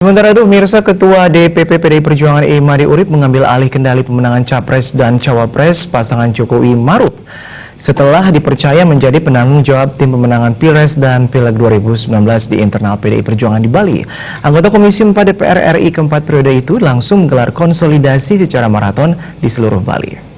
Sementara itu, pemirsa, Ketua DPP PDI Perjuangan Imade Urip mengambil alih kendali pemenangan Capres dan Cawapres pasangan Jokowi Maruf setelah dipercaya menjadi penanggung jawab tim pemenangan Pilpres dan Pileg 2019 di internal PDI Perjuangan di Bali. Anggota Komisi 4 DPR RI keempat periode itu langsung menggelar konsolidasi secara maraton di seluruh Bali.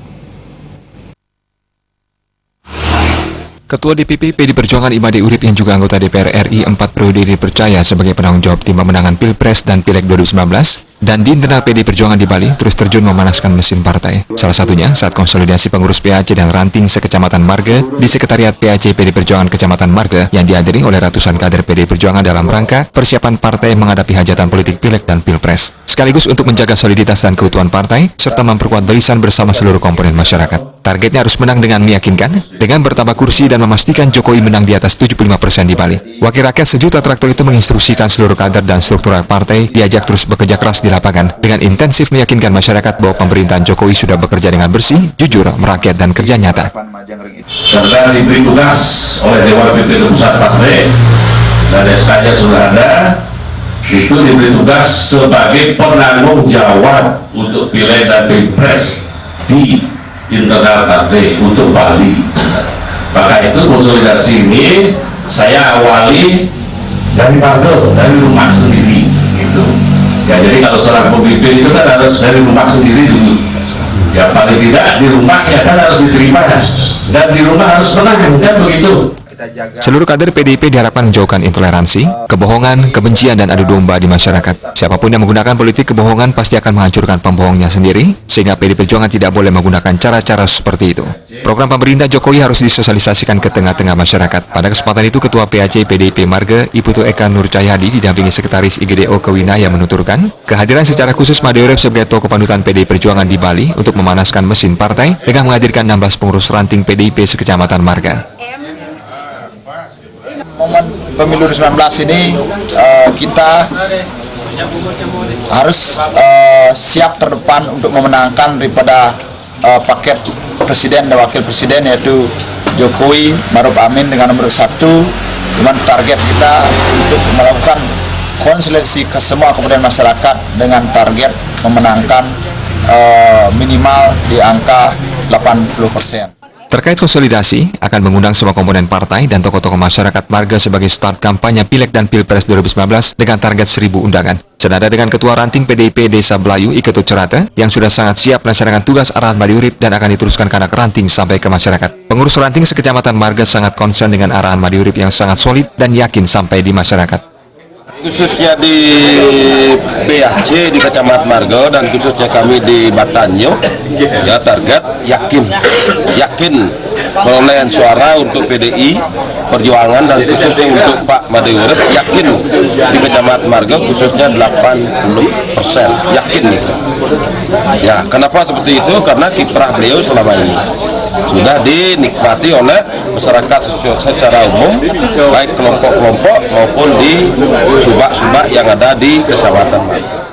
Ketua DPP PDI Perjuangan Imade Urip yang juga anggota DPR RI 4 periode dipercaya sebagai penanggung jawab tim pemenangan Pilpres dan Pileg 2019 dan di internal PDI Perjuangan di Bali terus terjun memanaskan mesin partai. Salah satunya saat konsolidasi pengurus PAC dan ranting sekecamatan Marga di Sekretariat PAC PDI Perjuangan Kecamatan Marga yang dihadiri oleh ratusan kader PDI Perjuangan dalam rangka persiapan partai menghadapi hajatan politik Pileg dan Pilpres. Sekaligus untuk menjaga soliditas dan keutuhan partai serta memperkuat barisan bersama seluruh komponen masyarakat. Targetnya harus menang dengan meyakinkan, dengan bertambah kursi dan memastikan Jokowi menang di atas 75% di Bali. Wakil rakyat sejuta traktor itu menginstruksikan seluruh kader dan struktural partai diajak terus bekerja keras di lapangan dengan intensif meyakinkan masyarakat bahwa pemerintahan Jokowi sudah bekerja dengan bersih, jujur, merakyat, dan kerja nyata. Serta diberi tugas oleh Dewan Pimpinan Pusat Partai dan SK-nya sudah ada, itu diberi tugas sebagai penanggung jawab untuk Pileg dan Pilpres di internal partai untuk Bali. Maka itu konsolidasi ini saya awali dari partai, dari rumah sendiri gitu. Ya, jadi kalau seorang pemimpin itu kan harus dari rumah sendiri dulu. Ya paling tidak di rumah ya kan harus diterima dan di rumah harus menang, kan begitu. Seluruh kader PDIP diharapkan menjauhkan intoleransi, kebohongan, kebencian, dan adu domba di masyarakat. Siapapun yang menggunakan politik kebohongan pasti akan menghancurkan pembohongnya sendiri, sehingga PDI Perjuangan tidak boleh menggunakan cara-cara seperti itu. Program pemerintah Jokowi harus disosialisasikan ke tengah-tengah masyarakat. Pada kesempatan itu, Ketua PAC PDIP Marga, Iputu Eka Nur Cahyadi, didampingi Sekretaris IGDO Kewinaya menuturkan, kehadiran secara khusus Imade Urip sebagai tokoh panutan PDI Perjuangan di Bali untuk memanaskan mesin partai dengan menghadirkan 16 pengurus ranting PDIP sekecamatan Marga. Momen pemilu 2019 ini kita harus siap terdepan untuk memenangkan daripada paket presiden dan wakil presiden, yaitu Jokowi Maruf Amin dengan nomor 1. Dengan target kita untuk melakukan konsolidasi ke semua komponen masyarakat dengan target memenangkan minimal di angka 80%. Terkait konsolidasi, akan mengundang semua komponen partai dan tokoh-tokoh masyarakat Marga sebagai start kampanye Pileg dan Pilpres 2019 dengan target 1.000 undangan. Senada dengan Ketua Ranting PDIP Desa Belayu Iketut Cerata yang sudah sangat siap melaksanakan tugas arahan Imade Urip dan akan diteruskan ke anak ranting sampai ke masyarakat. Pengurus ranting sekecamatan Marga sangat konsen dengan arahan Imade Urip yang sangat solid dan yakin sampai di masyarakat. Khususnya di PAC di Kecamatan Marga dan khususnya kami di Batanyo, ya target yakin perolehan suara untuk PDI Perjuangan dan khususnya untuk Pak Imade Urip yakin di Kecamatan Marga khususnya 80% yakin itu. Ya, kenapa seperti itu? Karena kiprah beliau selama ini sudah dinikmati oleh masyarakat secara umum, baik kelompok-kelompok maupun di subak-subak yang ada di Kecamatan Marga.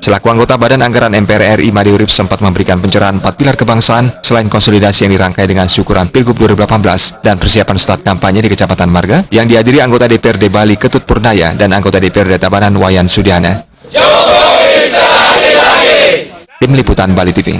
Selaku anggota Badan Anggaran MPR RI, Imade Urip sempat memberikan pencerahan 4 pilar kebangsaan selain konsolidasi yang dirangkai dengan syukuran Pilgub 2018 dan persiapan start kampanye di Kecamatan Marga yang dihadiri anggota DPRD Bali Ketut Purnaya dan anggota DPRD Tabanan Wayan Sudiana. Tim Liputan Bali TV.